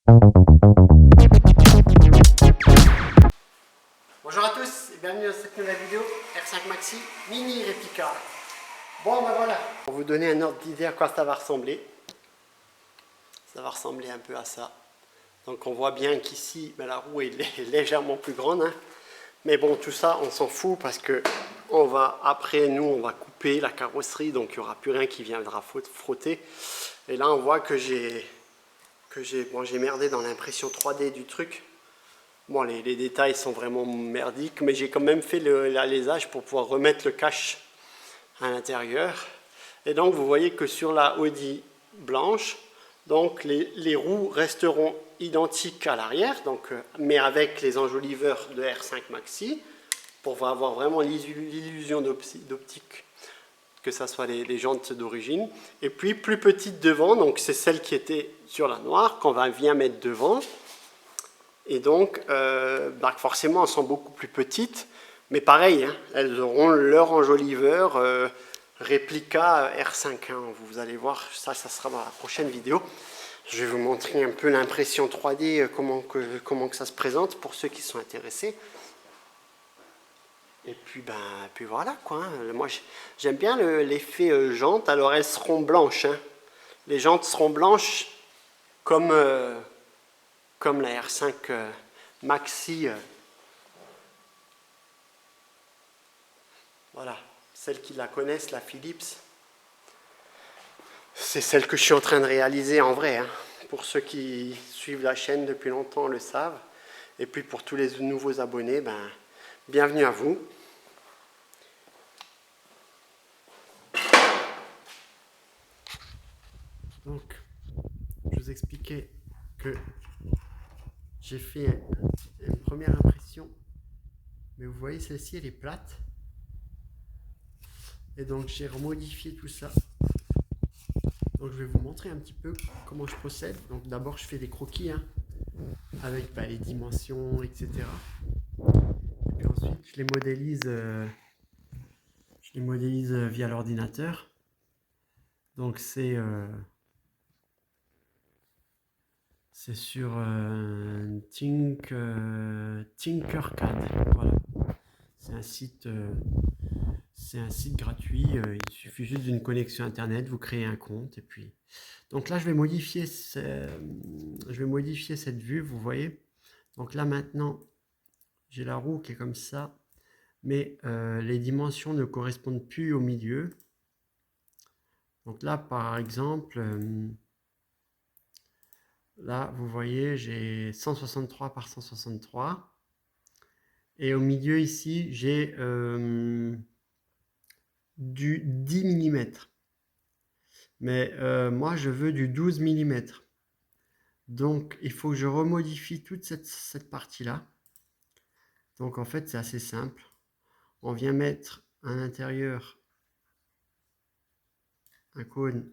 Bonjour à tous et bienvenue dans cette nouvelle vidéo R5 Maxi Mini Réplica. Bon ben voilà, pour vous donner un ordre d'idée à quoi ça va ressembler. Ça va ressembler un peu à ça. Donc on voit bien qu'ici la roue est légèrement plus grande. Hein. Mais bon, tout ça on s'en fout parce que on va on va couper la carrosserie, donc il n'y aura plus rien qui viendra frotter. Et là on voit que j'ai merdé dans l'impression 3D du truc. Bon, les détails sont vraiment merdiques, mais j'ai quand même fait l'alésage pour pouvoir remettre le cache à l'intérieur. Et donc, vous voyez que sur la Audi blanche, donc les roues resteront identiques à l'arrière, mais avec les enjoliveurs de R5 Maxi, pour avoir vraiment l'illusion d'optique, que ce soit les jantes d'origine. Et puis, plus petite devant, donc c'est celle qui était sur la noire, qu'on vient mettre devant. Et donc, forcément, elles sont beaucoup plus petites, mais pareil, hein, elles auront leur enjoliveur réplica R5. Hein, vous allez voir, ça sera dans la prochaine vidéo. Je vais vous montrer un peu l'impression 3D, comment que ça se présente pour ceux qui sont intéressés. Et puis, puis voilà quoi. Hein. Moi, j'aime bien l'effet jante. Alors, elles seront blanches. Hein. Les jantes seront blanches comme la R5 Maxi. Voilà, celles qui la connaissent, la Philips. C'est celle que je suis en train de réaliser en vrai. Hein. Pour ceux qui suivent la chaîne depuis longtemps le savent. Et puis pour tous les nouveaux abonnés, bienvenue à vous. Donc, je vous expliquais que j'ai fait une première impression. Mais vous voyez, celle-ci, elle est plate. Et donc, j'ai remodifié tout ça. Donc, je vais vous montrer un petit peu comment je procède. Donc, d'abord, je fais des croquis hein, avec les dimensions, etc. Et puis ensuite, je les modélise via l'ordinateur. Donc, c'est sur Tinkercad. Voilà. C'est un site gratuit. Il suffit juste d'une connexion internet. Vous créez un compte et puis. Donc là, je vais modifier cette vue. Vous voyez. Donc là maintenant, j'ai la roue qui est comme ça, mais les dimensions ne correspondent plus au milieu. Donc là, par exemple. Là, vous voyez, j'ai 163 par 163. Et au milieu, ici, j'ai du 10 mm. Mais moi, je veux du 12 mm. Donc, il faut que je remodifie toute cette partie-là. Donc, en fait, c'est assez simple. On vient mettre à l'intérieur un cône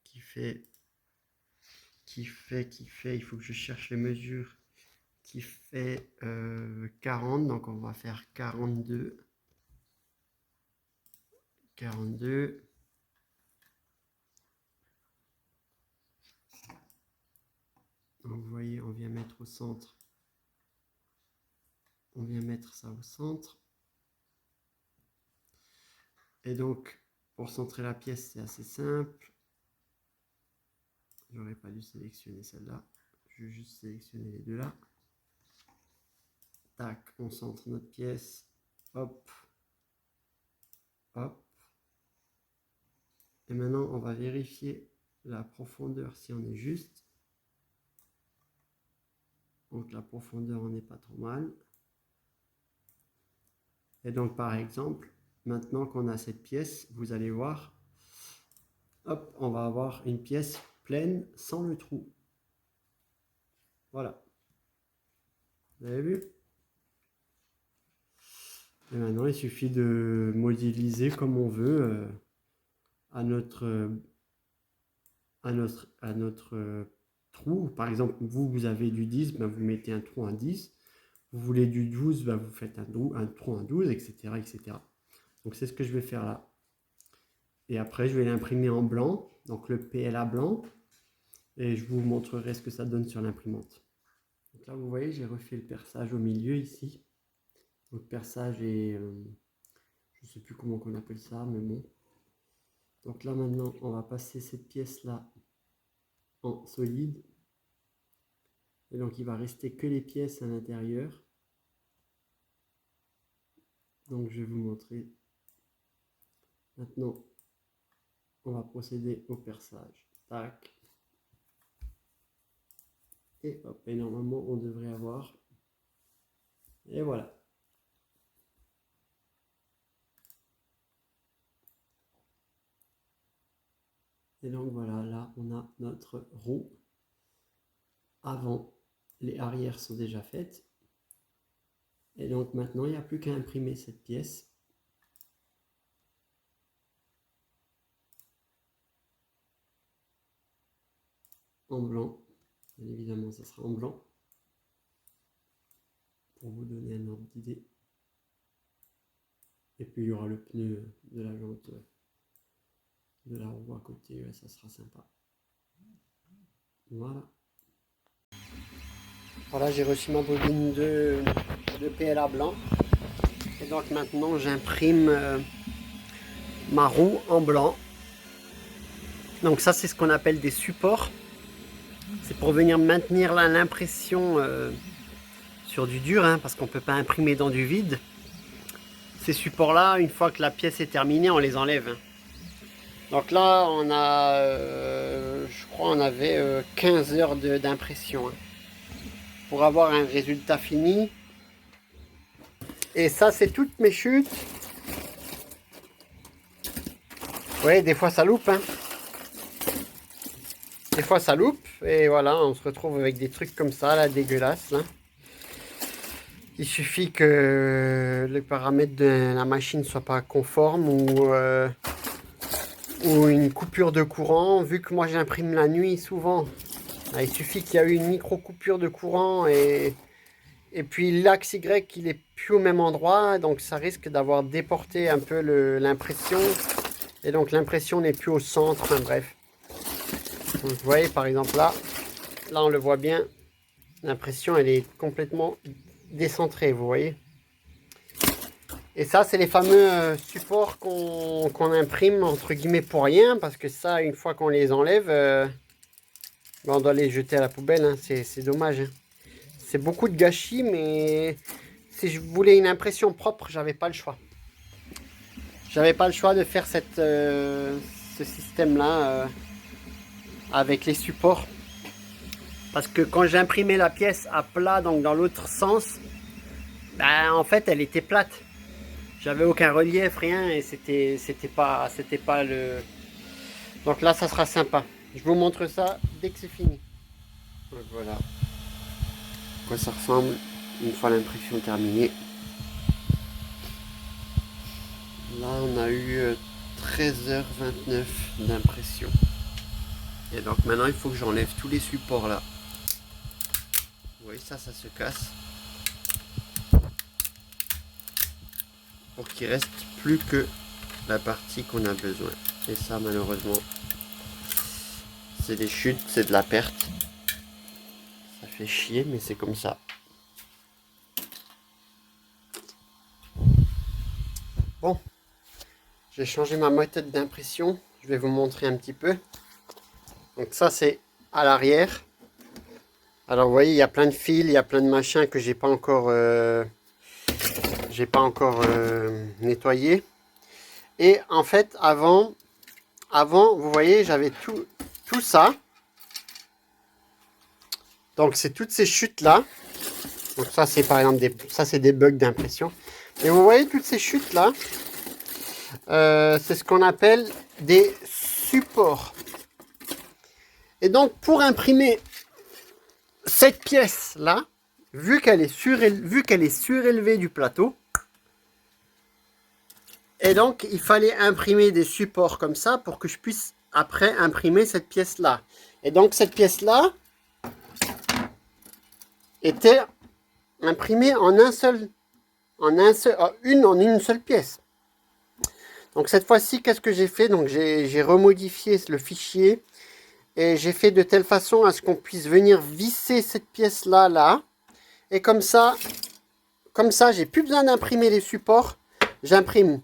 qui fait, il faut que je cherche les mesures, qui fait 40, donc on va faire 42. Donc vous voyez, on vient mettre au centre. On vient mettre ça au centre. Et donc, pour centrer la pièce, c'est assez simple. J'aurais pas dû sélectionner celle-là. Je vais juste sélectionner les deux là. Tac, on centre notre pièce. Hop. Hop. Et maintenant, on va vérifier la profondeur si on est juste. Donc la profondeur, on n'est pas trop mal. Et donc par exemple, maintenant qu'on a cette pièce, vous allez voir, hop, on va avoir une pièce pleine sans le trou. Voilà. Vous avez vu? Et maintenant, il suffit de modéliser comme on veut à notre trou. Par exemple, vous avez du 10, vous mettez un trou à 10. Vous voulez du 12, vous faites un trou à 12, etc., etc. Donc, c'est ce que je vais faire là. Et après, je vais l'imprimer en blanc, donc le PLA blanc. et je vous montrerai ce que ça donne sur l'imprimante. Donc là, vous voyez, j'ai refait le perçage au milieu ici. Donc perçage et je ne sais plus comment on appelle ça, mais bon. Donc là maintenant, on va passer cette pièce-là en solide. Et donc il va rester que les pièces à l'intérieur. Donc je vais vous montrer. Maintenant, on va procéder au perçage. Tac. Et hop, et normalement on devrait avoir. Et voilà. Et donc voilà, là on a notre roue avant. Les arrières sont déjà faites. Et donc maintenant il n'y a plus qu'à imprimer cette pièce. En blanc. Bien évidemment ça sera en blanc. Pour vous donner un ordre d'idée. Et puis il y aura le pneu de la jante de la roue à côté, ça sera sympa. Voilà. Voilà, j'ai reçu ma bobine de PLA blanc. Et donc maintenant j'imprime ma roue en blanc. Donc ça c'est ce qu'on appelle des supports. C'est pour venir maintenir l'impression sur du dur, hein, parce qu'on ne peut pas imprimer dans du vide. Ces supports là, une fois que la pièce est terminée, on les enlève. Hein. Donc là on a, je crois on avait 15 heures d'impression. Hein, pour avoir un résultat fini. Et ça c'est toutes mes chutes. Vous voyez, des fois ça loupe. Hein. Des fois ça loupe. Et voilà, on se retrouve avec des trucs comme ça, là, dégueulasses. Là. Il suffit que les paramètres de la machine ne soient pas conformes ou une coupure de courant. Vu que moi j'imprime la nuit souvent, il suffit qu'il y a eu une micro coupure de courant et puis l'axe Y il est plus au même endroit, donc ça risque d'avoir déporté un peu l'impression et donc l'impression n'est plus au centre, enfin bref. Donc, vous voyez par exemple là on le voit bien, l'impression elle est complètement décentrée, vous voyez. Et ça c'est les fameux supports qu'on imprime entre guillemets pour rien, parce que ça une fois qu'on les enlève, on doit les jeter à la poubelle, hein. C'est dommage. Hein. C'est beaucoup de gâchis, mais si je voulais une impression propre, j'avais pas le choix. J'avais pas le choix de faire ce système-là avec les supports. Parce que quand j'imprimais la pièce à plat, donc dans l'autre sens, ben, en fait, elle était plate. J'avais aucun relief, rien, et c'était pas le... Donc là, ça sera sympa. Je vous montre ça dès que c'est fini. Donc voilà. À quoi ça ressemble une fois l'impression terminée. Là, on a eu 13h29 d'impression. Et donc maintenant, il faut que j'enlève tous les supports là. Vous voyez, ça se casse. Pour qu'il reste plus que la partie qu'on a besoin. Et ça, malheureusement, c'est des chutes, c'est de la perte. Ça fait chier, mais c'est comme ça. Bon, j'ai changé ma méthode d'impression. Je vais vous montrer un petit peu. Donc ça, c'est à l'arrière. Alors vous voyez, il y a plein de fils, il y a plein de machins que j'ai pas encore nettoyé. Et en fait, avant, vous voyez, j'avais tout ça. Donc c'est toutes ces chutes là. Donc ça c'est par exemple des bugs d'impression. Et vous voyez toutes ces chutes là. C'est ce qu'on appelle des supports. Et donc pour imprimer cette pièce là, vu qu'elle est surélevée du plateau, et donc il fallait imprimer des supports comme ça pour que je puisse après imprimer cette pièce là. Et donc cette pièce là était imprimée en une seule pièce. Donc cette fois-ci, qu'est-ce que j'ai fait? Donc j'ai remodifié le fichier Et j'ai fait de telle façon à ce qu'on puisse venir visser cette pièce-là, là. Et comme ça, j'ai plus besoin d'imprimer les supports. J'imprime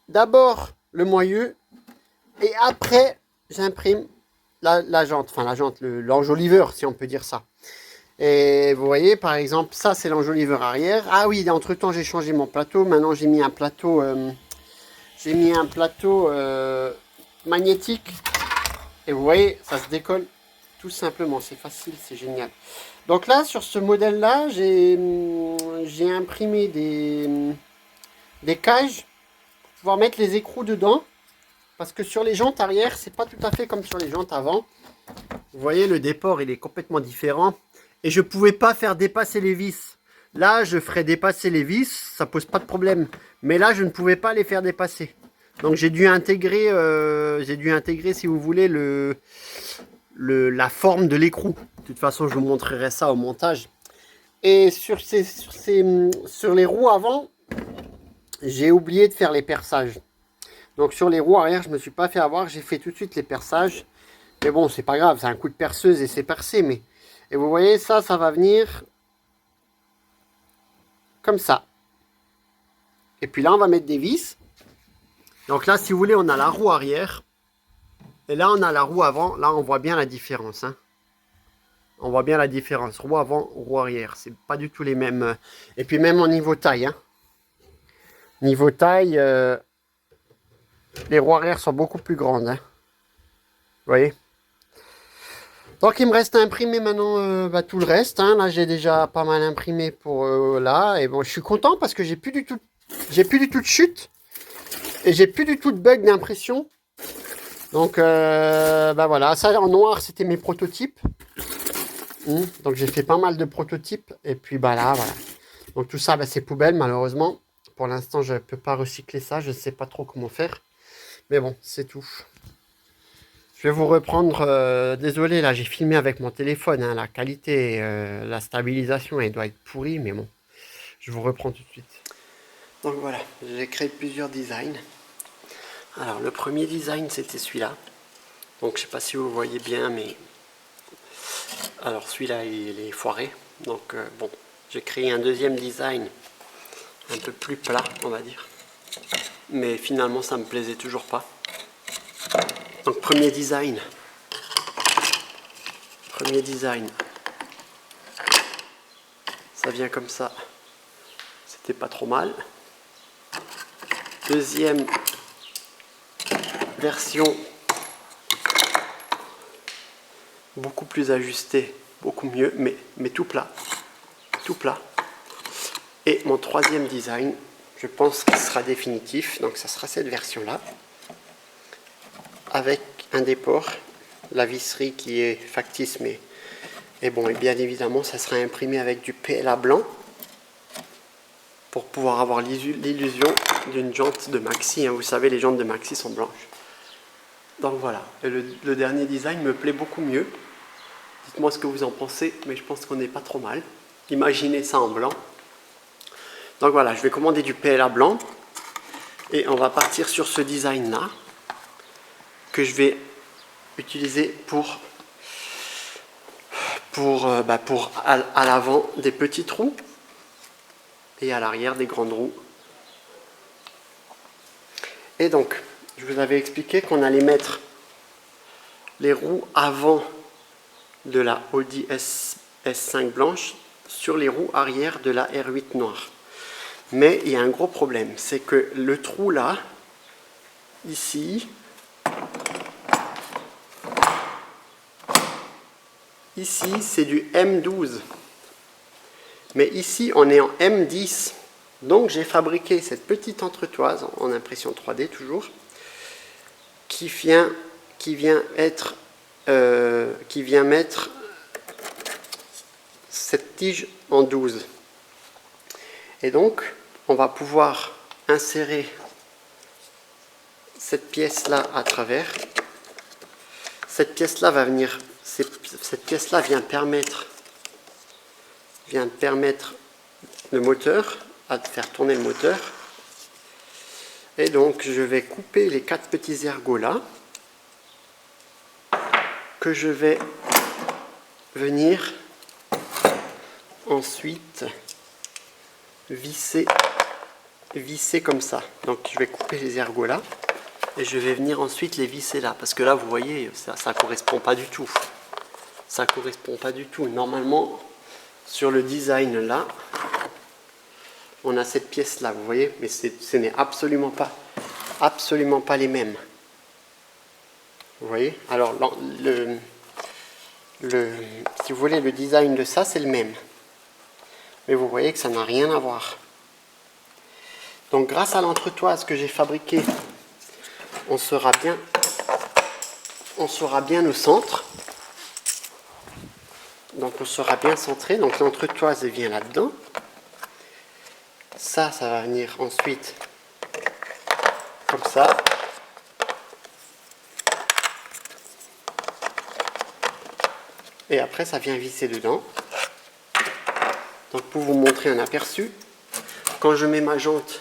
d'abord le moyeu et après, j'imprime la jante. Enfin, la jante, l'enjoliveur, si on peut dire ça. Et vous voyez, par exemple, ça, c'est l'enjoliveur arrière. Ah oui, entre-temps, j'ai changé mon plateau. Maintenant, j'ai mis un plateau, magnétique. Et vous voyez, ça se décolle tout simplement. C'est facile, c'est génial. Donc là, sur ce modèle-là, j'ai imprimé des cages pour pouvoir mettre les écrous dedans. Parce que sur les jantes arrière, c'est pas tout à fait comme sur les jantes avant. Vous voyez, le déport, il est complètement différent. Et je pouvais pas faire dépasser les vis. Là, je ferais dépasser les vis, ça pose pas de problème. Mais là, je ne pouvais pas les faire dépasser. Donc j'ai dû intégrer, si vous voulez, la forme de l'écrou. De toute façon, je vous montrerai ça au montage. Et sur les roues avant, j'ai oublié de faire les perçages. Donc sur les roues arrière, je me suis pas fait avoir, j'ai fait tout de suite les perçages. Mais bon, c'est pas grave, c'est un coup de perceuse et c'est percé. Mais... Et vous voyez, ça va venir comme ça. Et puis là, on va mettre des vis. Donc là, si vous voulez, on a la roue arrière. Et là, on a la roue avant. Là, on voit bien la différence. Hein. On voit bien la différence. Roue avant, roue arrière. C'est pas du tout les mêmes. Et puis même au niveau taille. Hein. Niveau taille, les roues arrière sont beaucoup plus grandes. Hein. Vous voyez? Donc il me reste à imprimer maintenant tout le reste. Hein. Là, j'ai déjà pas mal imprimé pour là. Et bon, je suis content parce que j'ai plus du tout de chute. Et j'ai plus du tout de bug d'impression. Donc voilà, ça en noir c'était mes prototypes. Donc j'ai fait pas mal de prototypes. Et puis là, voilà. Donc tout ça, c'est poubelle malheureusement. Pour l'instant, je ne peux pas recycler ça. Je ne sais pas trop comment faire. Mais bon, c'est tout. Je vais vous reprendre. Désolé, là j'ai filmé avec mon téléphone. Hein, la qualité, la stabilisation, elle doit être pourrie. Mais bon, je vous reprends tout de suite. Donc voilà, j'ai créé plusieurs designs. Alors le premier design c'était celui-là. Donc je sais pas si vous voyez bien, mais alors celui-là il est foiré. Donc bon, j'ai créé un deuxième design un peu plus plat, on va dire. Mais finalement ça me plaisait toujours pas. Donc premier design. Ça vient comme ça. C'était pas trop mal. Deuxième version, beaucoup plus ajustée, beaucoup mieux, mais tout plat. Et mon troisième design, je pense qu'il sera définitif. Donc ça sera cette version-là. Avec un déport, la visserie qui est factice, mais et bon, et bien évidemment, ça sera imprimé avec du PLA blanc pour pouvoir avoir l'illusion d'une jante de maxi. Hein. Vous savez, les jantes de maxi sont blanches. Donc voilà, et le dernier design me plaît beaucoup mieux. Dites-moi ce que vous en pensez, mais je pense qu'on n'est pas trop mal. Imaginez ça en blanc. Donc voilà, je vais commander du PLA blanc et on va partir sur ce design là que je vais utiliser pour à l'avant des petits trous et à l'arrière des grandes roues. Et donc, je vous avais expliqué qu'on allait mettre les roues avant de la Audi S5 blanche sur les roues arrière de la R8 noire. Mais il y a un gros problème, c'est que le trou là, ici, c'est du M12. Mais ici, on est en M10. Donc j'ai fabriqué cette petite entretoise en impression 3D toujours, qui vient mettre cette tige en 12. Et donc, on va pouvoir insérer cette pièce-là à travers. Cette pièce-là va venir, cette pièce-là vient permettre le moteur, à faire tourner le moteur. Et donc, je vais couper les 4 petits ergots là. que je vais venir ensuite visser comme ça. Donc je vais couper les ergots là et je vais venir ensuite les visser là, parce que là vous voyez ça correspond pas du tout. Ça correspond pas du tout. Normalement sur le design là on a cette pièce là, vous voyez, mais ce n'est absolument pas les mêmes. Vous voyez, alors si vous voulez, le design de ça c'est le même, mais vous voyez que ça n'a rien à voir. Donc grâce à l'entretoise que j'ai fabriquée, on saura bien au centre. Donc on sera bien centré. Donc l'entretoise vient là-dedans. Ça va venir ensuite comme ça. Et après ça vient visser dedans. Donc pour vous montrer un aperçu, quand je mets ma jante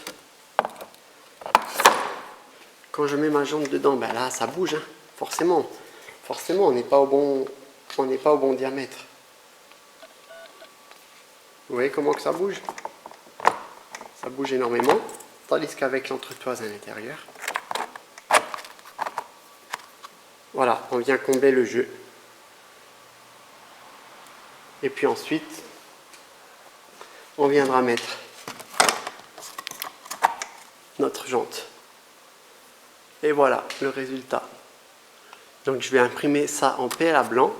dedans, ben là ça bouge, hein. Forcément on n'est pas au bon diamètre. Vous voyez comment que ça bouge? Ça bouge énormément, tandis qu'avec l'entretoise à l'intérieur, voilà, on vient combler le jeu. Et puis ensuite, on viendra mettre notre jante. Et voilà le résultat. Donc je vais imprimer ça en PLA blanc.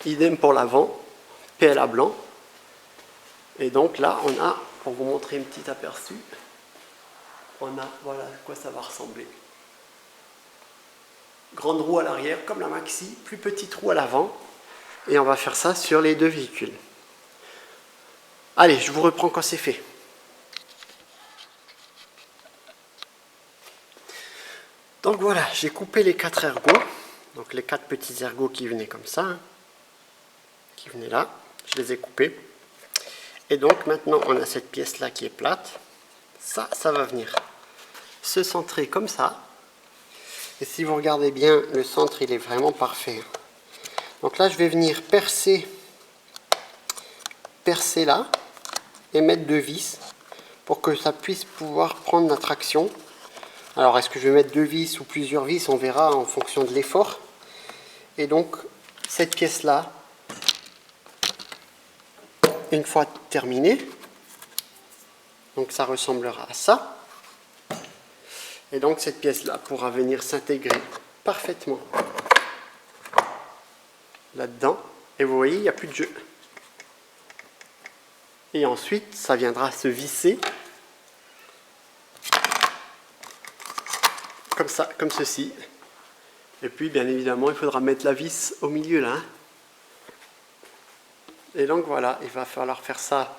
Idem pour l'avant, PLA blanc. Et donc là, on a, pour vous montrer un petit aperçu, on a, voilà à quoi ça va ressembler. Grande roue à l'arrière, comme la Maxi, plus petite roue à l'avant. Et on va faire ça sur les deux véhicules. Allez, je vous reprends quand c'est fait. Donc voilà, j'ai coupé les 4 ergots. Donc les 4 petits ergots qui venaient comme ça, hein, qui venaient là, je les ai coupés. Et donc maintenant on a cette pièce là qui est plate. Ça va venir se centrer comme ça. Et si vous regardez bien, le centre il est vraiment parfait. Donc là je vais venir percer là et mettre 2 vis pour que ça puisse pouvoir prendre la traction. Alors est-ce que je vais mettre 2 vis ou plusieurs vis, on verra en fonction de l'effort. Et donc cette pièce là, une fois terminée, donc ça ressemblera à ça. Et donc cette pièce là pourra venir s'intégrer parfaitement là-dedans. Et vous voyez, il n'y a plus de jeu. Et ensuite ça viendra se visser comme ça, comme ceci. Et puis bien évidemment il faudra mettre la vis au milieu là, hein. Et donc voilà, il va falloir faire ça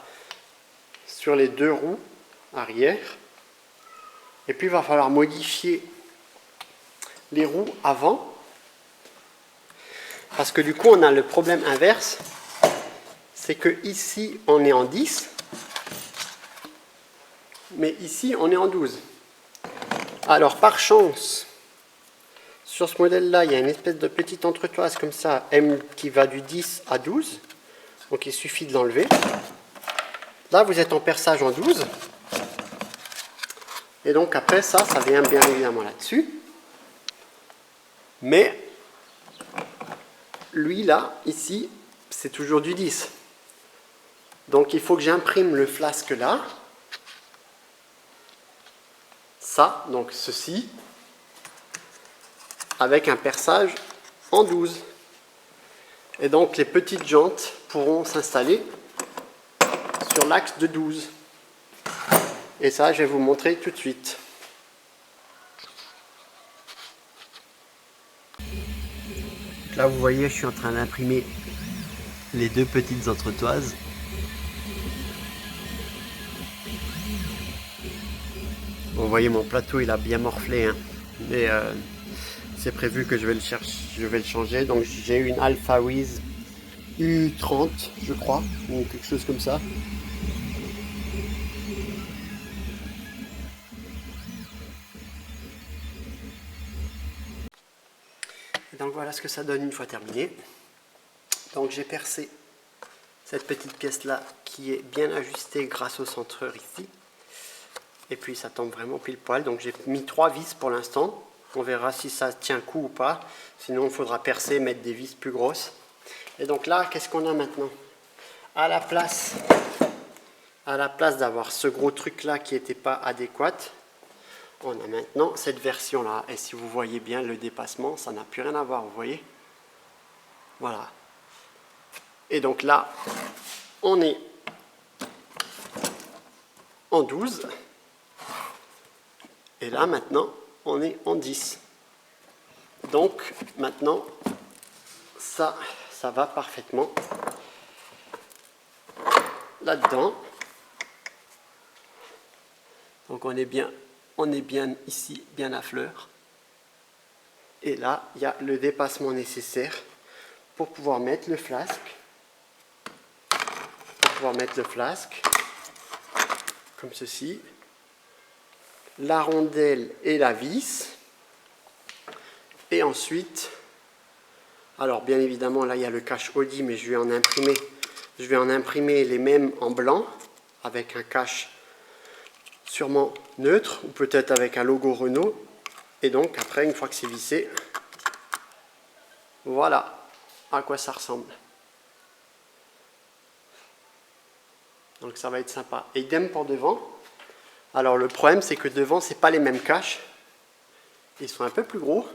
sur les 2 roues arrière. Et puis il va falloir modifier les roues avant. Parce que du coup on a le problème inverse. C'est que ici on est en 10. Mais ici on est en 12. Alors par chance, sur ce modèle là il y a une espèce de petite entretoise comme ça, M qui va du 10 à 12. Donc il suffit de l'enlever. Là vous êtes en perçage en 12. Et donc après ça vient bien évidemment là-dessus. Mais lui là, ici, c'est toujours du 10. Donc il faut que j'imprime le flasque là. Ça, donc ceci, avec un perçage en 12. Et donc les petites jantes pourront s'installer sur l'axe de 12. Et ça, je vais vous montrer tout de suite. Là, vous voyez, je suis en train d'imprimer les 2 petites entretoises. Bon, vous voyez, mon plateau, il a bien morflé, hein. Mais c'est prévu que je vais le changer. Donc, j'ai une Alpha Wiz U30, je crois, ou quelque chose comme ça. Donc voilà ce que ça donne une fois terminé. Donc j'ai percé cette petite pièce là qui est bien ajustée grâce au centreur ici. Et puis ça tombe vraiment pile poil. Donc j'ai mis 3 vis pour l'instant. On verra si ça tient coup ou pas. Sinon il faudra percer, mettre des vis plus grosses. Et donc là, qu'est-ce qu'on a maintenant? À la place d'avoir ce gros truc là qui n'était pas adéquat, on a maintenant cette version là. Et si vous voyez bien le dépassement, ça n'a plus rien à voir, vous voyez? Voilà. Et donc là, on est en 12. Et là maintenant, on est en 10. Donc maintenant, ça va parfaitement là-dedans. Donc on est bien ici, bien à fleur. Et là, il y a le dépassement nécessaire pour pouvoir mettre le flasque. Comme ceci. La rondelle et la vis. Et ensuite, alors bien évidemment là il y a le cache Audi, mais je vais en imprimer les mêmes en blanc avec un cache sûrement neutre ou peut-être avec un logo Renault. Et donc après, une fois que c'est vissé, voilà à quoi ça ressemble. Donc ça va être sympa. Et idem pour devant. Alors le problème c'est que devant c'est pas les mêmes caches. Ils sont un peu plus gros.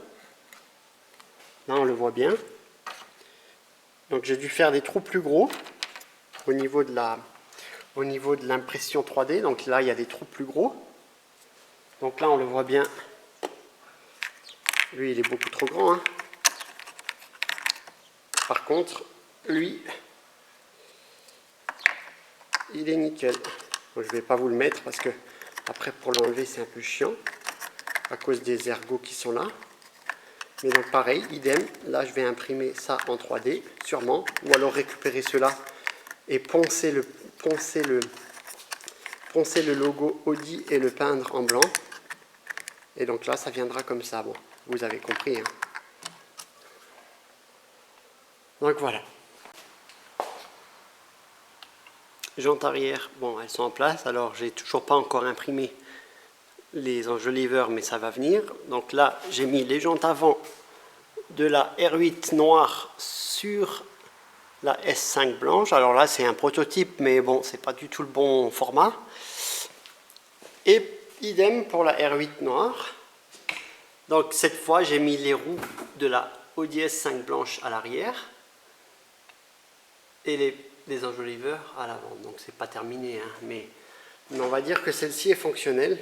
Là on le voit bien. Donc j'ai dû faire des trous plus gros au niveau de l'impression 3D. Donc là il y a des trous plus gros. Donc là on le voit bien. Lui il est beaucoup trop grand, hein. Par contre lui il est nickel. Donc, je ne vais pas vous le mettre parce que après pour l'enlever c'est un peu chiant à cause des ergots qui sont là. Mais donc pareil, idem, là je vais imprimer ça en 3D sûrement, ou alors récupérer cela et poncer le logo Audi et le peindre en blanc. Et donc là ça viendra comme ça. Bon, vous avez compris, hein. Donc voilà. Jantes arrière, bon, elles sont en place. Alors j'ai toujours pas encore imprimé les enjoliveurs, mais ça va venir. Donc là j'ai mis les jantes avant de la R8 noire sur la S5 blanche. Alors là c'est un prototype, mais bon, c'est pas du tout le bon format. Et idem pour la R8 noire. Donc cette fois j'ai mis les roues de la Audi S5 blanche à l'arrière et les enjoliveurs à l'avant. Donc c'est pas terminé, hein, mais on va dire que celle-ci est fonctionnelle.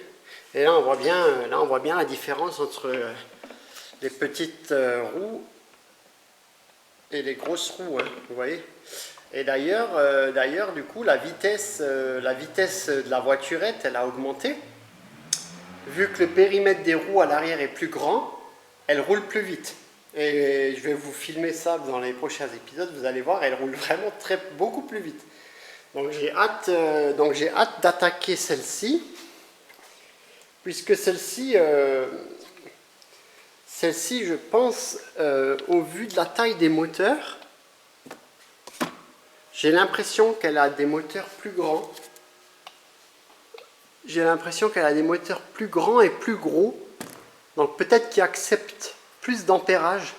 Et là on voit bien la différence entre les petites roues et les grosses roues, hein, vous voyez. Et d'ailleurs du coup la vitesse de la voiturette elle a augmenté. Vu que le périmètre des roues à l'arrière est plus grand, elle roule plus vite. Et je vais vous filmer ça dans les prochains épisodes, vous allez voir, elle roule vraiment beaucoup plus vite. Donc j'ai hâte d'attaquer celle-ci, puisque celle-ci, je pense, au vu de la taille des moteurs, j'ai l'impression qu'elle a des moteurs plus grands. J'ai l'impression qu'elle a des moteurs plus grands et plus gros. Donc peut-être qu'ils acceptent plus d'ampérage.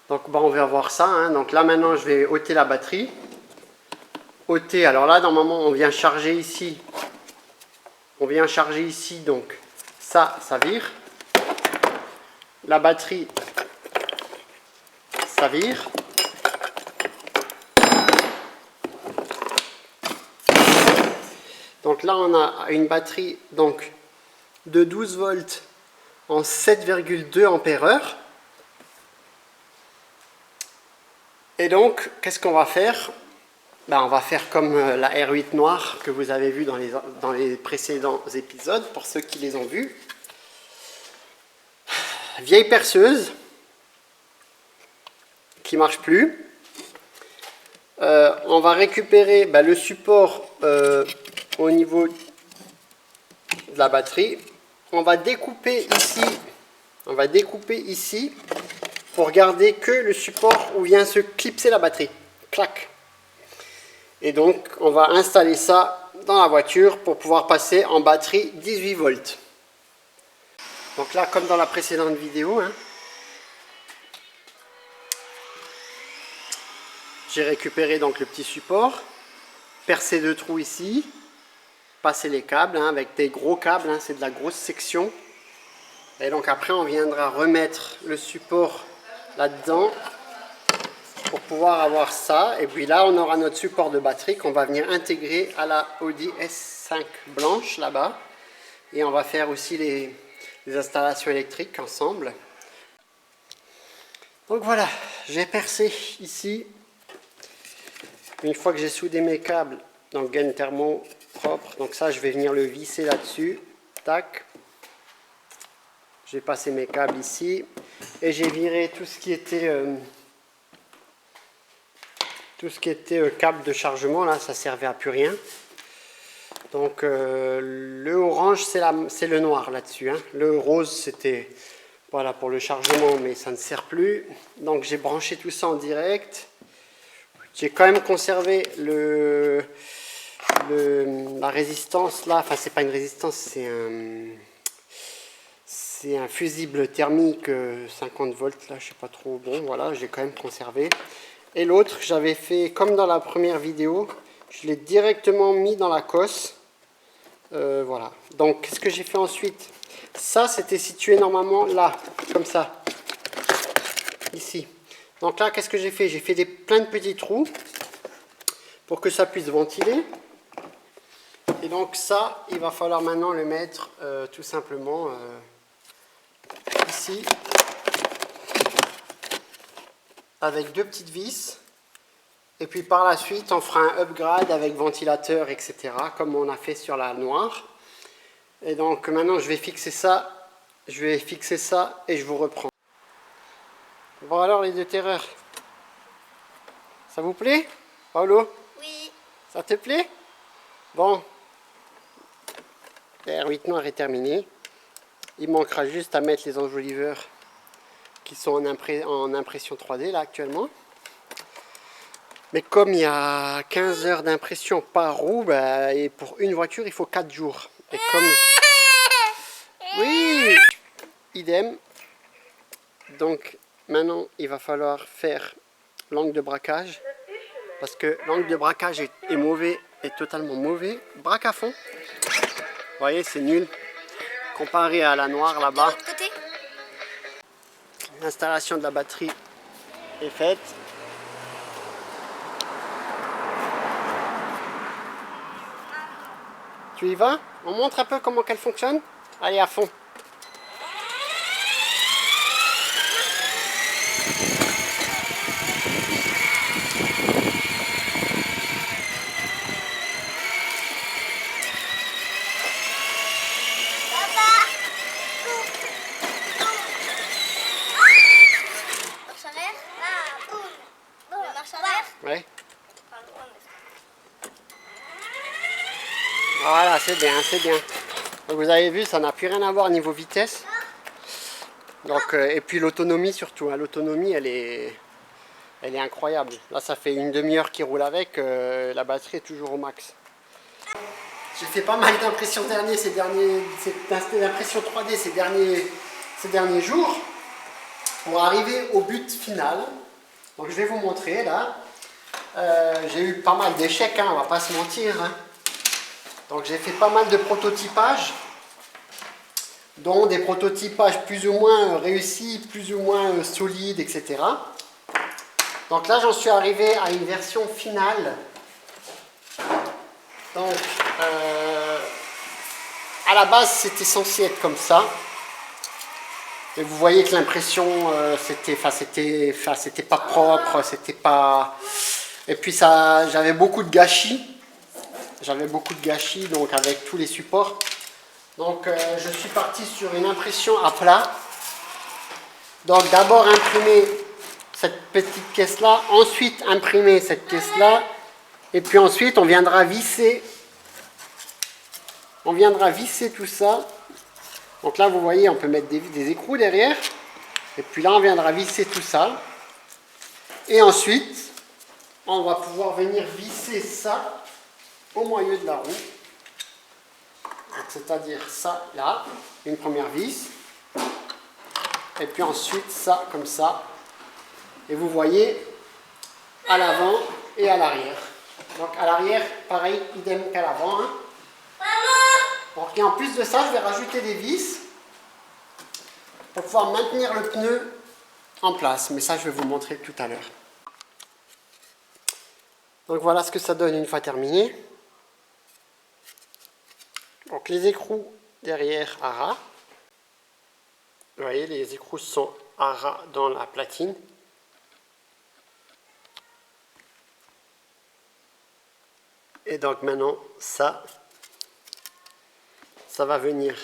Donc on va voir ça, hein. Donc là maintenant je vais ôter la batterie. Ôter, alors là normalement on vient charger ici. Donc ça vire. La batterie, ça vire. Donc là on a une batterie donc de 12 volts en 7,2 ampères-heure. Et donc qu'est-ce qu'on va faire? On va faire comme la R8 noire que vous avez vu dans les précédents épisodes, pour ceux qui les ont vus. Vieille perceuse qui marche plus. On va récupérer le support au niveau de la batterie. On va découper ici pour garder que le support où vient se clipser la batterie. Clac. Et donc, on va installer ça dans la voiture pour pouvoir passer en batterie 18 volts. Donc là, comme dans la précédente vidéo, hein, j'ai récupéré donc le petit support, percé 2 trous ici, passer les câbles hein, avec des gros câbles, hein, c'est de la grosse section. Et donc après, on viendra remettre le support là-dedans pour pouvoir avoir ça. Et puis là, on aura notre support de batterie qu'on va venir intégrer à la Audi S5 blanche là-bas. Et on va faire aussi les installations électriques ensemble. Donc voilà, j'ai percé ici. Une fois que j'ai soudé mes câbles, donc gaine thermo propre, donc ça je vais venir le visser là-dessus. Tac. J'ai passé mes câbles ici et j'ai viré tout ce qui était câble de chargement, là ça servait à plus rien. Donc le orange c'est le noir là-dessus, hein. Le rose c'était voilà, pour le chargement, mais ça ne sert plus. Donc j'ai branché tout ça en direct. J'ai quand même conservé la résistance là, enfin c'est pas une résistance, c'est un fusible thermique 50 volts là, je sais pas trop, bon voilà, j'ai quand même conservé. Et l'autre, j'avais fait comme dans la première vidéo, je l'ai directement mis dans la cosse. Voilà, donc qu'est-ce que j'ai fait ensuite? Ça c'était situé normalement là, comme ça, ici. Donc là, qu'est-ce que j'ai fait? J'ai fait plein de petits trous pour que ça puisse ventiler. Et donc ça, il va falloir maintenant le mettre tout simplement ici, avec 2 petites vis. Et puis par la suite, on fera un upgrade avec ventilateur, etc. comme on a fait sur la noire. Et donc maintenant, je vais fixer ça. Je vais fixer ça et je vous reprends. Bon alors les deux terreurs, ça vous plaît, Paolo? Oui. Ça te plaît? Bon, R8 noir est terminé. Il manquera juste à mettre les enjoliveurs qui sont en impression 3D là actuellement. Mais comme il y a 15 heures d'impression par roue, bah, et pour une voiture il faut 4 jours. Et comme... Oui, idem. Donc maintenant il va falloir faire l'angle de braquage. Parce que l'angle de braquage est mauvais, est totalement mauvais. Braque à fond. Vous voyez, c'est nul. Comparé à la noire là-bas. L'installation de la batterie est faite. Tu y vas? On montre un peu comment qu'elle fonctionne? Allez, à fond. Ouais. Voilà, c'est bien, c'est bien. Donc vous avez vu, ça n'a plus rien à voir niveau vitesse. Donc, et puis l'autonomie surtout, hein. L'autonomie elle est incroyable. Là ça fait une demi-heure qu'il roule avec, la batterie est toujours au max. J'ai fait pas mal d'impressions d'impression 3D ces derniers jours pour arriver au but final. Donc je vais vous montrer là. J'ai eu pas mal d'échecs, hein, on va pas se mentir. Hein. Donc j'ai fait pas mal de prototypage, dont des prototypages plus ou moins réussis, plus ou moins solides, etc. Donc là j'en suis arrivé à une version finale. Donc à la base c'était censé être comme ça. Et vous voyez que l'impression c'était pas propre, c'était pas... Et puis ça, j'avais beaucoup de gâchis. Donc avec tous les supports. Donc je suis parti sur une impression à plat. Donc d'abord imprimer cette petite caisse là, ensuite imprimer cette caisse là, et puis ensuite on viendra visser tout ça. Donc là vous voyez, on peut mettre des écrous derrière. Et puis là, on viendra visser tout ça. Et ensuite, on va pouvoir venir visser ça au milieu de la roue. C'est-à-dire ça, là, une première vis. Et puis ensuite, ça, comme ça. Et vous voyez, à l'avant et à l'arrière. Donc à l'arrière, pareil, idem qu'à l'avant. Hein. Donc, et en plus de ça, je vais rajouter des vis pour pouvoir maintenir le pneu en place. Mais ça, je vais vous montrer tout à l'heure. Donc voilà ce que ça donne une fois terminé. Donc les écrous derrière à ras. Vous voyez, les écrous sont à ras dans la platine. Et donc maintenant, ça va venir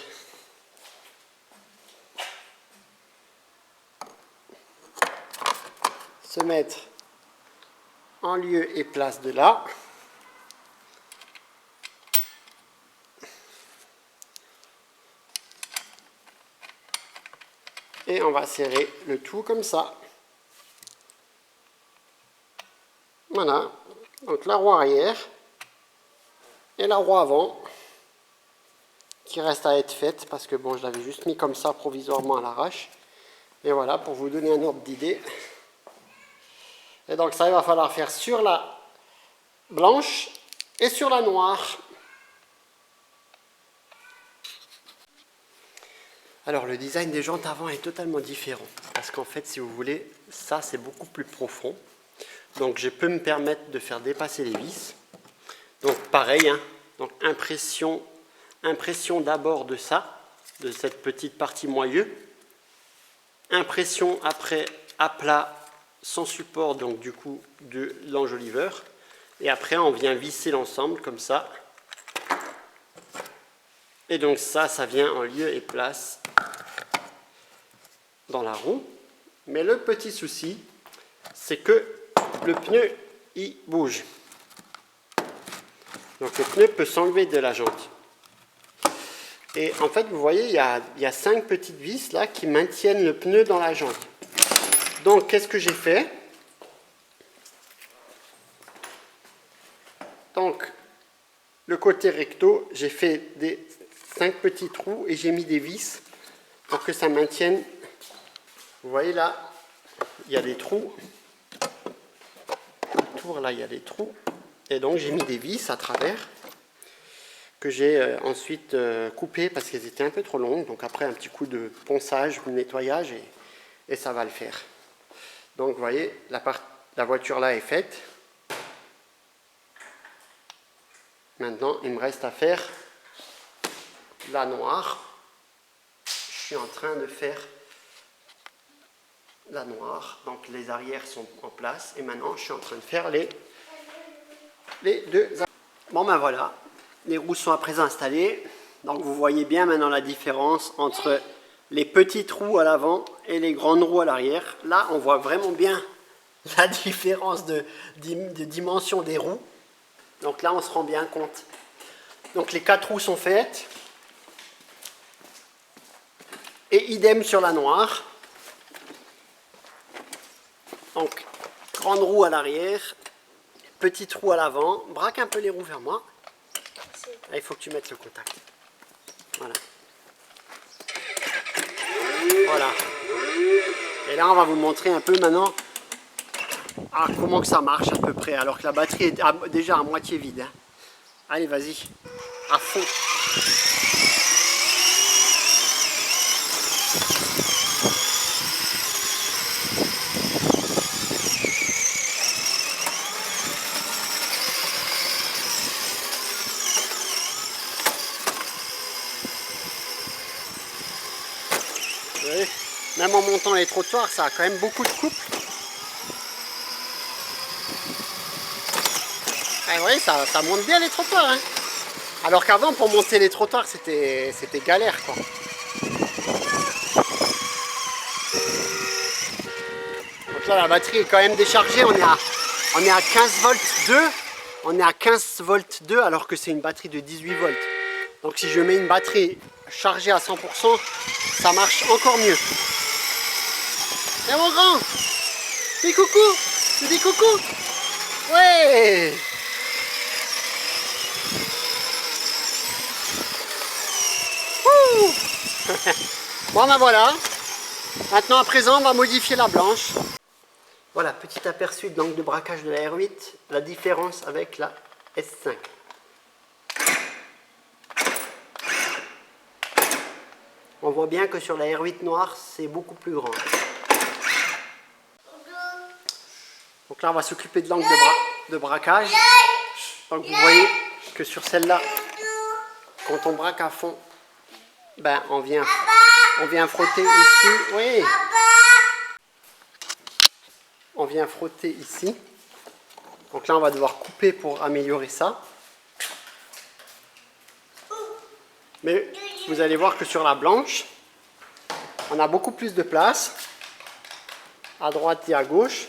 se mettre en lieu et place de là. Et on va serrer le tout comme ça. Voilà. Donc la roue arrière et la roue avant qui reste à être faite parce que bon, je l'avais juste mis comme ça provisoirement à l'arrache. Et voilà, pour vous donner un ordre d'idée. Et donc ça, il va falloir faire sur la blanche et sur la noire. Alors le design des jantes avant est totalement différent. Parce qu'en fait, si vous voulez, ça c'est beaucoup plus profond. Donc je peux me permettre de faire dépasser les vis. Donc pareil, hein, donc impression d'abord de ça, de cette petite partie moyeu. Impression après à plat sans support, donc du coup de l'enjoliveur. Et après on vient visser l'ensemble comme ça. Et donc ça vient en lieu et place dans la roue. Mais le petit souci, c'est que le pneu, il bouge. Donc le pneu peut s'enlever de la jante. Et en fait, vous voyez, il y a 5 petites vis là qui maintiennent le pneu dans la jante. Donc, qu'est-ce que j'ai fait? Donc, le côté recto, j'ai fait des 5 petits trous et j'ai mis des vis pour que ça maintienne. Vous voyez là, il y a des trous. Autour là, il y a des trous. Et donc, j'ai mis des vis à travers que j'ai ensuite coupé parce qu'elles étaient un peu trop longues. Donc après un petit coup de ponçage ou de nettoyage et ça va le faire. Donc vous voyez, la voiture là est faite. Maintenant, il me reste à faire la noire. Je suis en train de faire la noire. Donc les arrières sont en place et maintenant je suis en train de faire les deux. Bon ben voilà. Les roues sont à présent installées, donc vous voyez bien maintenant la différence entre les petites roues à l'avant et les grandes roues à l'arrière. Là, on voit vraiment bien la différence de dimension des roues. Donc là, on se rend bien compte. Donc les 4 roues sont faites. Et idem sur la noire. Donc, grande roue à l'arrière, petite roue à l'avant. Braque un peu les roues vers moi. Là, il faut que tu mettes le contact. Voilà. Voilà. Et là, on va vous montrer un peu maintenant comment que ça marche à peu près. Alors que la batterie est déjà à moitié vide. Hein. Allez, vas-y. À fond. Vous voyez, même en montant les trottoirs, ça a quand même beaucoup de couple. Ah, vous voyez, ça monte bien les trottoirs. Hein. Alors qu'avant, pour monter les trottoirs, c'était galère, quoi. Donc là, la batterie est quand même déchargée. On est à 15 volts 2. On est à 15 volts 2 alors que c'est une batterie de 18 volts. Donc si je mets une batterie chargée à 100%, ça marche encore mieux. Eh mon grand, dis coucou. Tu dis coucou. Ouais. Ouh. Bon ben voilà. Maintenant à présent on va modifier la blanche. Voilà, petit aperçu de l'angle de braquage de la R8, la différence avec la S5. On voit bien que sur la R8 noire, c'est beaucoup plus grand. Donc là, on va s'occuper de l'angle de braquage. Donc vous voyez que sur celle-là, quand on braque à fond, ben, on vient frotter ici. Oui. On vient frotter ici. Donc là, on va devoir couper pour améliorer ça. Mais vous allez voir que sur la blanche, on a beaucoup plus de place, à droite et à gauche.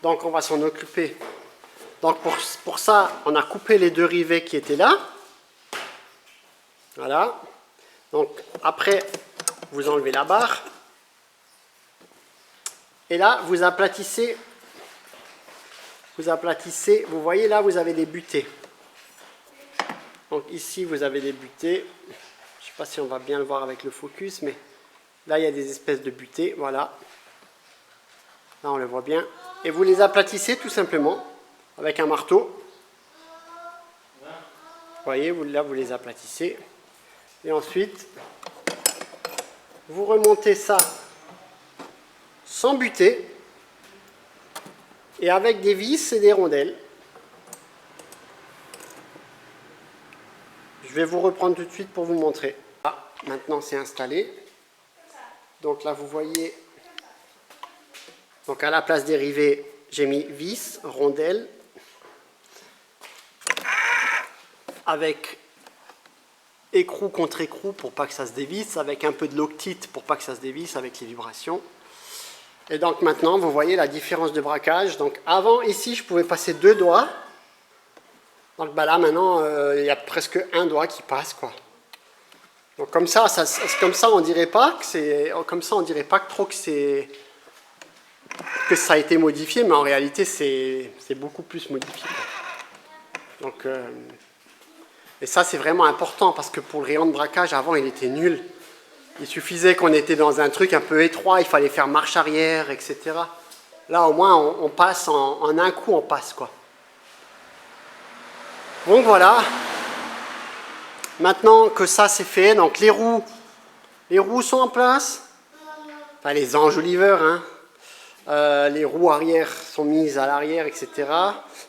Donc on va s'en occuper. Donc pour ça, on a coupé les deux rivets qui étaient là. Voilà. Donc après, vous enlevez la barre. Et là, vous aplatissez. Vous voyez là, vous avez des butées. Donc ici, vous avez des butées. Je ne sais pas si on va bien le voir avec le focus, mais là, il y a des espèces de butées. Voilà. Là, on le voit bien. Et vous les aplatissez tout simplement avec un marteau. Vous voyez, là, vous les aplatissez. Et ensuite, vous remontez ça sans buter et avec des vis et des rondelles. Je vais vous reprendre tout de suite pour vous montrer. Ah, maintenant c'est installé. Donc là vous voyez, donc à la place des rivets, j'ai mis vis, rondelles, avec écrou contre écrou pour pas que ça se dévisse, avec un peu de loctite pour pas que ça se dévisse avec les vibrations. Et donc maintenant, vous voyez la différence de braquage. Donc avant, ici, je pouvais passer 2 doigts. Donc bah là, maintenant, il y a presque un doigt qui passe, quoi. Donc comme ça on dirait pas que c'est, comme ça, on dirait pas trop que ça a été modifié, mais en réalité, c'est beaucoup plus modifié, quoi. Donc, et ça, c'est vraiment important parce que pour le rayon de braquage, avant, il était nul. Il suffisait qu'on était dans un truc un peu étroit, il fallait faire marche arrière, etc. Là, au moins, on passe en un coup, on passe, quoi. Donc voilà. Maintenant que ça c'est fait, donc les roues sont en place. Enfin, les enjoliveurs, hein. Les roues arrière sont mises à l'arrière, etc.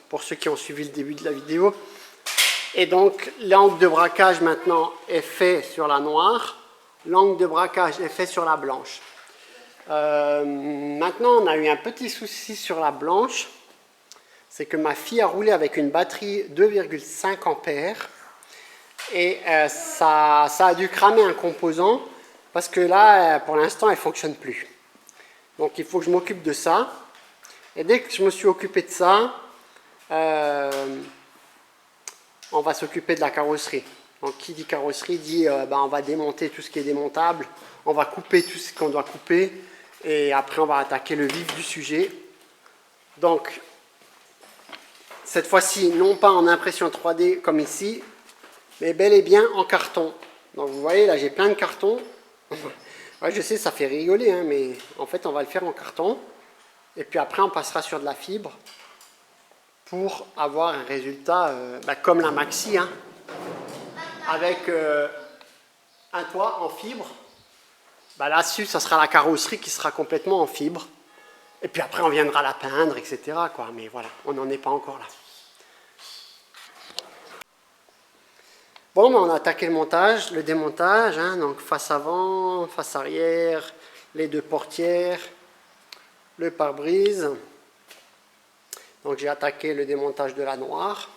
Pour ceux qui ont suivi le début de la vidéo. Et donc, l'angle de braquage maintenant est fait sur la noire. L'angle de braquage est fait sur la blanche. Maintenant, on a eu un petit souci sur la blanche. C'est que ma fille a roulé avec une batterie 2,5 ampères. Et ça a dû cramer un composant. Parce que là, pour l'instant, elle ne fonctionne plus. Donc, il faut que je m'occupe de ça. Et dès que je me suis occupé de ça, on va s'occuper de la carrosserie. Donc qui dit carrosserie dit on va démonter tout ce qui est démontable, on va couper tout ce qu'on doit couper et après on va attaquer le vif du sujet. Donc cette fois-ci non pas en impression 3D comme ici, mais bel et bien en carton. Donc vous voyez là j'ai plein de cartons. Ouais, je sais ça fait rigoler hein, mais en fait on va le faire en carton et puis après on passera sur de la fibre pour avoir un résultat comme la Maxi, hein, avec un toit en fibre. Là-dessus, ça sera la carrosserie qui sera complètement en fibre. Et puis après, on viendra la peindre, etc., quoi. Mais voilà, on n'en est pas encore là. Bon, on a attaqué le montage, le démontage, hein, donc face avant, face arrière, les 2 portières, le pare-brise. Donc j'ai attaqué le démontage de la noire.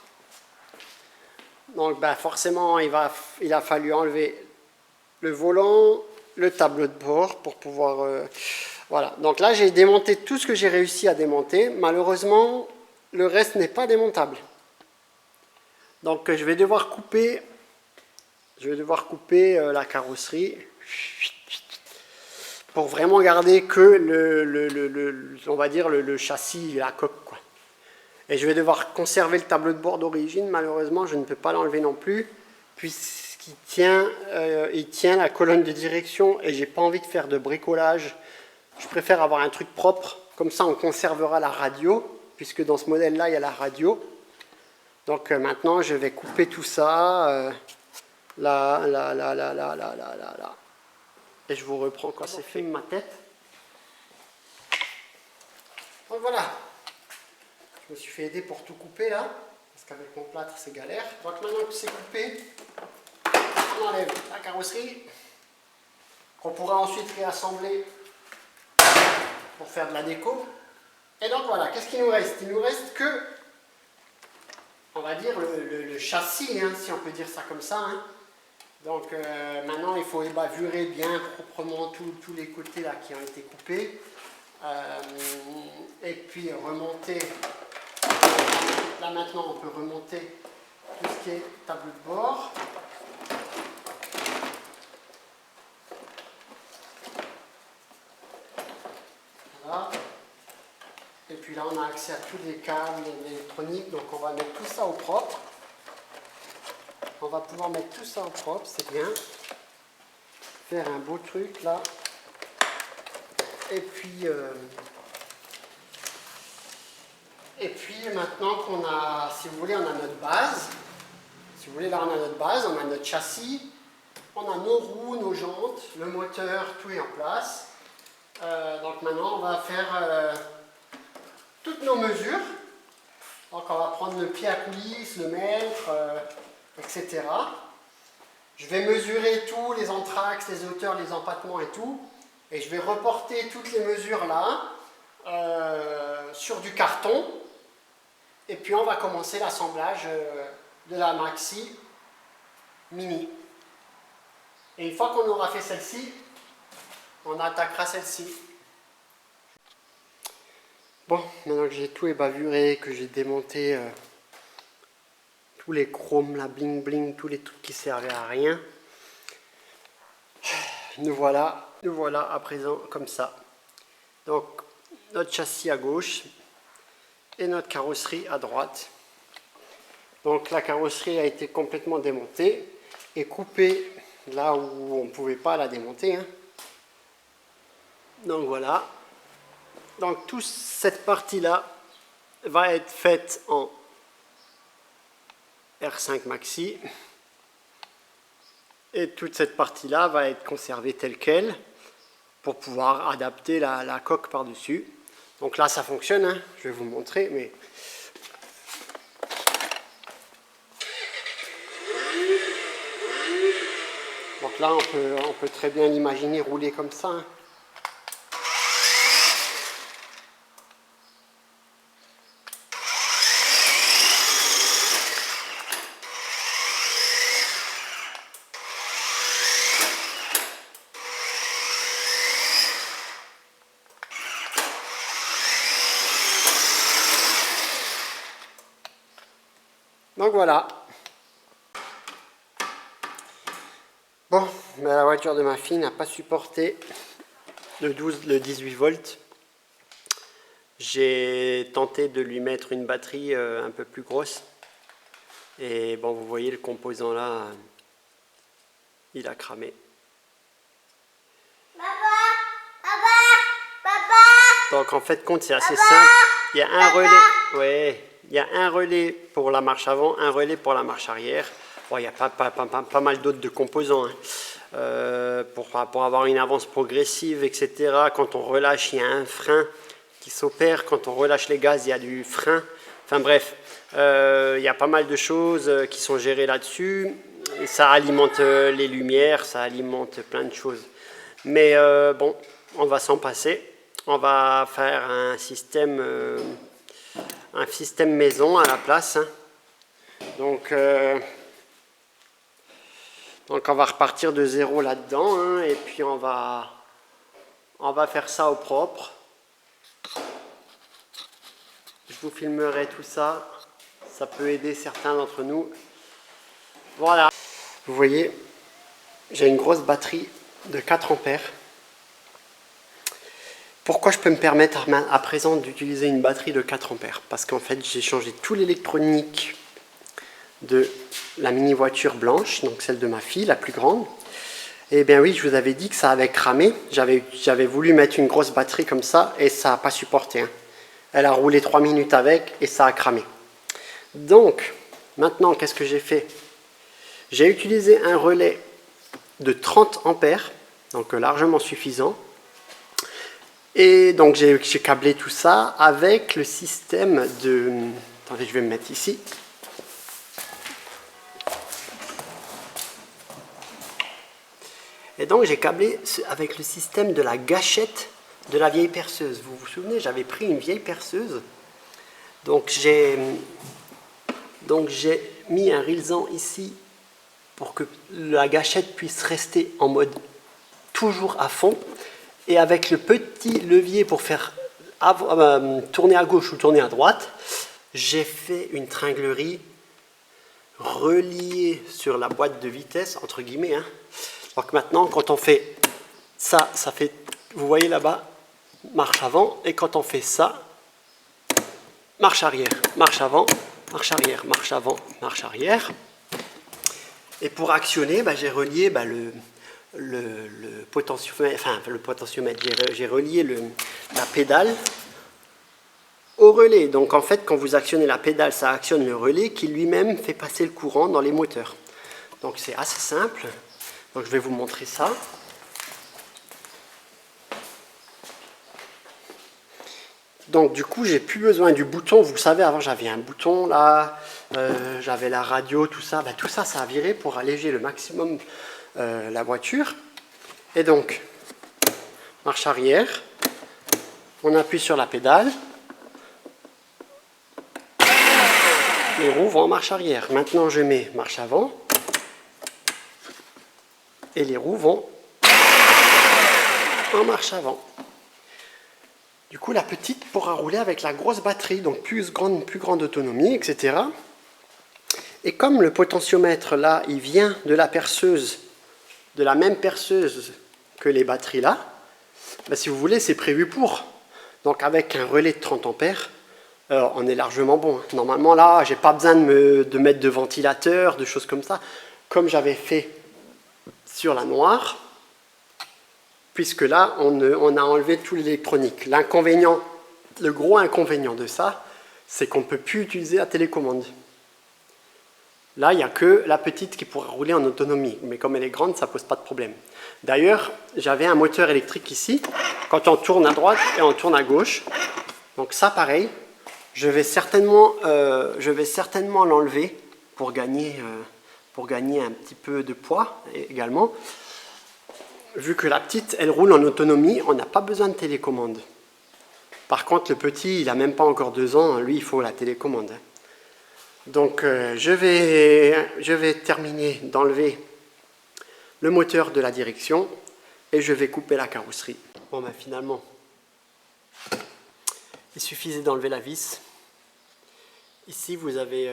Donc forcément il a fallu enlever le volant, le tableau de bord pour pouvoir... voilà. Donc là j'ai démonté tout ce que j'ai réussi à démonter. Malheureusement le reste n'est pas démontable. Donc je vais devoir couper la carrosserie pour vraiment garder que on va dire le châssis et la coque, quoi. Et je vais devoir conserver le tableau de bord d'origine. Malheureusement, je ne peux pas l'enlever non plus, puisqu'il tient, il tient la colonne de direction et j'ai pas envie de faire de bricolage. Je préfère avoir un truc propre, comme ça on conservera la radio, puisque dans ce modèle-là, il y a la radio. Donc maintenant, je vais couper tout ça, là. Et je vous reprends quand c'est fait ma tête. Donc voilà. Je me suis fait aider pour tout couper là, parce qu'avec mon plâtre c'est galère. Donc maintenant que c'est coupé, on enlève la carrosserie, qu'on pourra ensuite réassembler pour faire de la déco. Et donc voilà, qu'est-ce qu'il nous reste? Il nous reste que, on va dire, le châssis, hein, si on peut dire ça comme ça. Hein. Donc maintenant il faut ébavurer bien proprement tous les côtés là qui ont été coupés. Et puis remonter. Là maintenant on peut remonter tout ce qui est tableau de bord. Voilà. Et puis là on a accès à tous les câbles électroniques, donc on va mettre tout ça au propre. On va pouvoir mettre tout ça au propre, c'est bien. Faire un beau truc là. Et puis maintenant qu'on a, si vous voulez, on a notre base. Si vous voulez, là on a notre base, on a notre châssis, on a nos roues, nos jantes, le moteur, tout est en place. Donc maintenant on va faire toutes nos mesures. Donc on va prendre le pied à coulisse, le mètre, etc. Je vais mesurer tous les entraxes, les hauteurs, les empattements et tout. Et je vais reporter toutes les mesures là sur du carton. Et puis on va commencer l'assemblage de la Maxi Mini. Et une fois qu'on aura fait celle-ci, on attaquera celle-ci. Bon, maintenant que j'ai tout ébavuré, que j'ai démonté tous les chromes, la bling bling, tous les trucs qui servaient à rien, nous voilà à présent comme ça. Donc notre châssis à gauche et notre carrosserie à droite. Donc la carrosserie a été complètement démontée et coupée là où on ne pouvait pas la démonter. Hein. Donc voilà. Donc toute cette partie-là va être faite en R5 Maxi. Et toute cette partie-là va être conservée telle qu'elle pour pouvoir adapter la coque par-dessus. Donc là, ça fonctionne, hein. Je vais vous montrer, mais... Donc là, on peut très bien l'imaginer rouler comme ça. Hein. Donc voilà. Bon, mais la voiture de ma fille n'a pas supporté le 18 volts. J'ai tenté de lui mettre une batterie un peu plus grosse. Et bon, vous voyez le composant là, il a cramé. Donc en fait, compte, c'est assez simple. Il y a un relais. Ouais. Il y a un relais pour la marche avant, un relais pour la marche arrière. Bon, il y a pas mal d'autres de composants. Hein. Pour avoir une avance progressive, etc. Quand on relâche, il y a un frein qui s'opère. Quand on relâche les gaz, il y a du frein. Enfin bref, il y a pas mal de choses qui sont gérées là-dessus. Et ça alimente les lumières, ça alimente plein de choses. Mais bon, on va s'en passer. On va faire un système maison à la place. Hein. Donc on va repartir de zéro là-dedans. Hein, et puis on va faire ça au propre. Je vous filmerai tout ça. Ça peut aider certains d'entre nous. Voilà. Vous voyez, j'ai une grosse batterie de 4 ampères. Pourquoi je peux me permettre à présent d'utiliser une batterie de 4 ampères? Parce qu'en fait, j'ai changé tout l'électronique de la mini voiture blanche, donc celle de ma fille, la plus grande. Et bien oui, je vous avais dit que ça avait cramé. J'avais voulu mettre une grosse batterie comme ça et ça n'a pas supporté. Hein. Elle a roulé 3 minutes avec et ça a cramé. Donc, maintenant, qu'est-ce que j'ai fait? J'ai utilisé un relais de 30 ampères, donc largement suffisant. Et donc j'ai câblé tout ça avec le système de... Attendez, je vais me mettre ici. Et donc j'ai câblé avec le système de la gâchette de la vieille perceuse. Vous vous souvenez, j'avais pris une vieille perceuse. Donc j'ai mis un rilsan ici pour que la gâchette puisse rester en mode toujours à fond. Et avec le petit levier pour faire tourner à gauche ou tourner à droite, j'ai fait une tringlerie reliée sur la boîte de vitesse, entre guillemets. Hein. Donc maintenant, quand on fait ça, ça fait, vous voyez là-bas, marche avant. Et quand on fait ça, marche arrière, marche avant, marche arrière, marche avant, marche arrière. Et pour actionner, j'ai relié le potentiomètre, j'ai relié la pédale au relais. Donc en fait, quand vous actionnez la pédale, ça actionne le relais qui lui-même fait passer le courant dans les moteurs. Donc c'est assez simple. Donc je vais vous montrer ça. Donc du coup, j'ai plus besoin du bouton. Vous savez, avant j'avais un bouton là, j'avais la radio, tout ça. Tout ça, ça a viré pour alléger le maximum la voiture. Et donc, marche arrière, on appuie sur la pédale, les roues vont en marche arrière. Maintenant, je mets marche avant, et les roues vont en marche avant. Du coup, la petite pourra rouler avec la grosse batterie, donc plus grande autonomie, etc. Et comme le potentiomètre là, il vient de la perceuse, de la même perceuse que les batteries là, si vous voulez, c'est prévu pour. Donc avec un relais de 30 ampères, on est largement bon. Normalement là, j'ai pas besoin de mettre de ventilateur, de choses comme ça, comme j'avais fait sur la noire, puisque là, on a enlevé tout l'électronique. L'inconvénient, le gros inconvénient de ça, c'est qu'on ne peut plus utiliser la télécommande. Là, il n'y a que la petite qui pourra rouler en autonomie, mais comme elle est grande, ça ne pose pas de problème. D'ailleurs, j'avais un moteur électrique ici, quand on tourne à droite et on tourne à gauche. Donc ça, pareil, je vais certainement l'enlever pour gagner un petit peu de poids également. Vu que la petite, elle roule en autonomie, on n'a pas besoin de télécommande. Par contre, le petit, il n'a même pas encore 2 ans, lui, il faut la télécommande. Donc, je vais terminer d'enlever le moteur de la direction et je vais couper la carrosserie. Bon, finalement, il suffisait d'enlever la vis. Ici, vous avez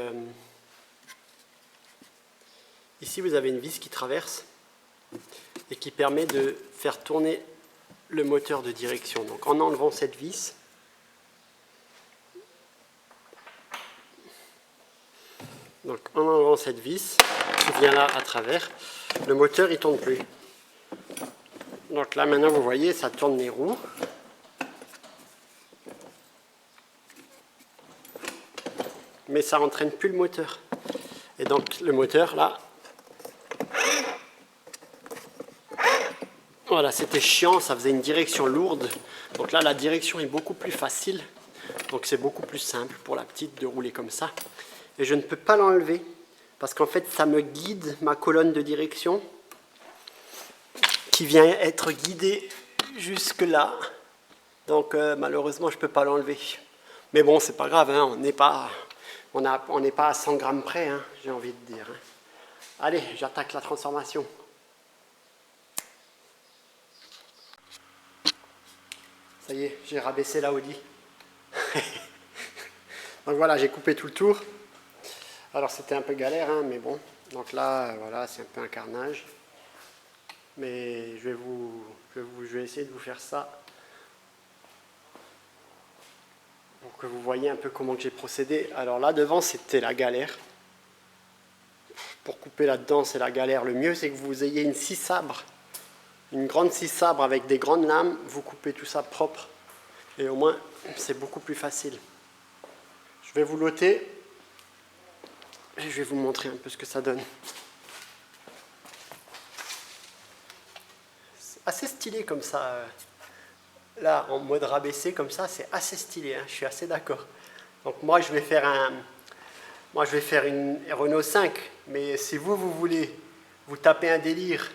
une vis qui traverse et qui permet de faire tourner le moteur de direction. Donc en enlevant cette vis, qui vient là à travers, le moteur il tourne plus. Donc là maintenant vous voyez, ça tourne les roues. Mais ça n'entraîne plus le moteur. Et donc le moteur là, voilà, c'était chiant, ça faisait une direction lourde. Donc là, la direction est beaucoup plus facile. Donc c'est beaucoup plus simple pour la petite de rouler comme ça. Et je ne peux pas l'enlever parce qu'en fait, ça me guide ma colonne de direction qui vient être guidée jusque là. Donc malheureusement, je ne peux pas l'enlever. Mais bon, c'est pas grave, hein, on n'est pas à 100 grammes près, hein, j'ai envie de dire. Hein. Allez, j'attaque la transformation. Ça y est, j'ai rabaissé la Audi. Donc voilà, j'ai coupé tout le tour. Alors c'était un peu galère, hein, mais bon. Donc là, voilà, c'est un peu un carnage. Mais je vais essayer de vous faire ça pour que vous voyez un peu comment j'ai procédé. Alors là devant c'était la galère. Pour couper là-dedans c'est la galère. Le mieux c'est que vous ayez une scie sabre, une grande scie sabre avec des grandes lames. Vous coupez tout ça propre et au moins c'est beaucoup plus facile. Je vais vous l'ôter et je vais vous montrer un peu ce que ça donne. C'est assez stylé comme ça. Là, en mode rabaissé comme ça, c'est assez stylé, hein, je suis assez d'accord. Donc moi, je vais faire une Renault 5, mais si vous voulez vous taper un délire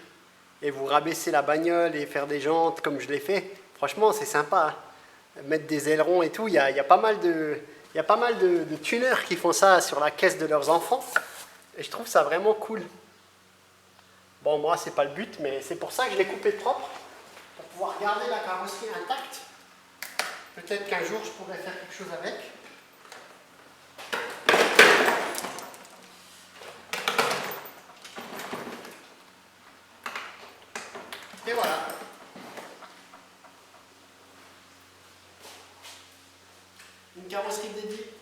et vous rabaisser la bagnole et faire des jantes comme je l'ai fait, franchement, c'est sympa. Hein. Mettre des ailerons et tout, il y a pas mal de tuneurs qui font ça sur la caisse de leurs enfants. Et je trouve ça vraiment cool. Bon, moi, c'est pas le but, mais c'est pour ça que je l'ai coupé propre. Pour pouvoir garder la carrosserie intacte. Peut-être qu'un jour je pourrais faire quelque chose avec. Et voilà. Une carrosserie dédiée.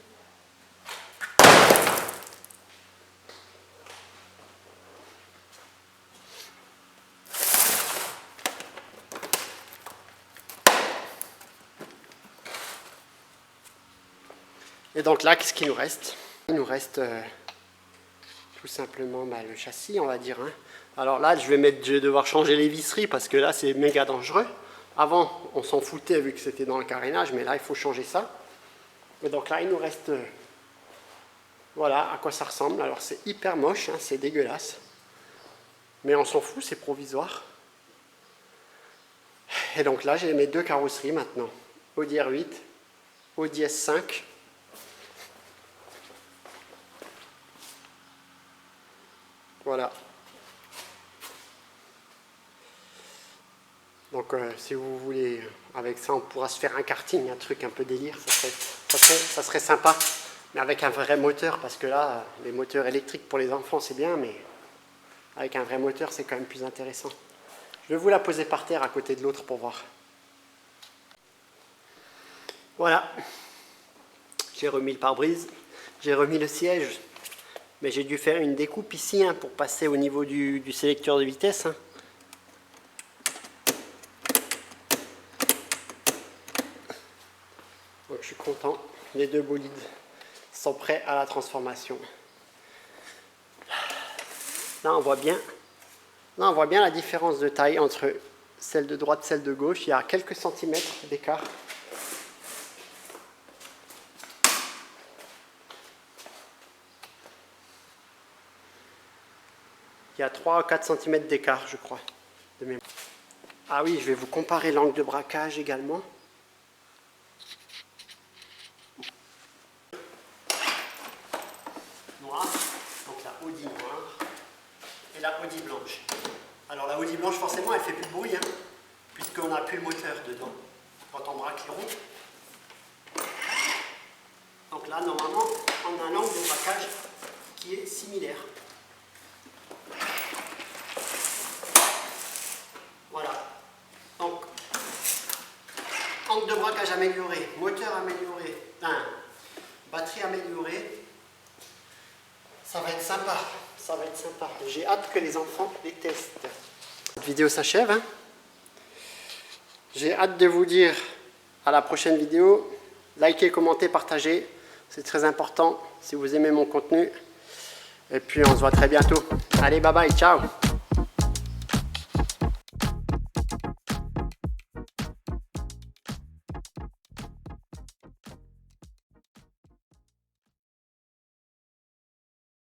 Et donc là, qu'est-ce qu'il nous reste? Il nous reste tout simplement le châssis, on va dire. Hein. Alors là, je vais devoir changer les visseries parce que là, c'est méga dangereux. Avant, on s'en foutait vu que c'était dans le carénage, mais là, il faut changer ça. Et donc là, il nous reste... voilà à quoi ça ressemble. Alors c'est hyper moche, hein, c'est dégueulasse. Mais on s'en fout, c'est provisoire. Et donc là, j'ai mes deux carrosseries maintenant. Audi R8, Audi S5. Voilà. Donc si vous voulez, avec ça on pourra se faire un karting, un truc un peu délire, ça serait sympa. Mais avec un vrai moteur, parce que là, les moteurs électriques pour les enfants c'est bien, mais avec un vrai moteur c'est quand même plus intéressant. Je vais vous la poser par terre à côté de l'autre pour voir. Voilà. J'ai remis le pare-brise, j'ai remis le siège. Mais j'ai dû faire une découpe ici hein, pour passer au niveau du sélecteur de vitesse. Hein. Donc je suis content, les deux bolides sont prêts à la transformation. Là on voit bien la différence de taille entre celle de droite et celle de gauche. Il y a quelques centimètres d'écart. Il y a 3 ou 4 cm d'écart, je crois. De mémoire. Ah oui, je vais vous comparer l'angle de braquage également. Noir, donc la Audi noire et la Audi blanche. Alors la Audi blanche, forcément, elle fait plus de bruit, hein, puisqu'on n'a plus le moteur dedans quand on braque les roues. Donc là, normalement, on a un angle de braquage qui est similaire. Voilà, donc angle de braquage amélioré, moteur amélioré, batterie améliorée, ça va être sympa, ça va être sympa. J'ai hâte que les enfants les testent. Cette vidéo s'achève, hein. J'ai hâte de vous dire à la prochaine vidéo. Likez, commentez, partagez, c'est très important si vous aimez mon contenu. Et puis on se voit très bientôt. Allez, bye bye, ciao.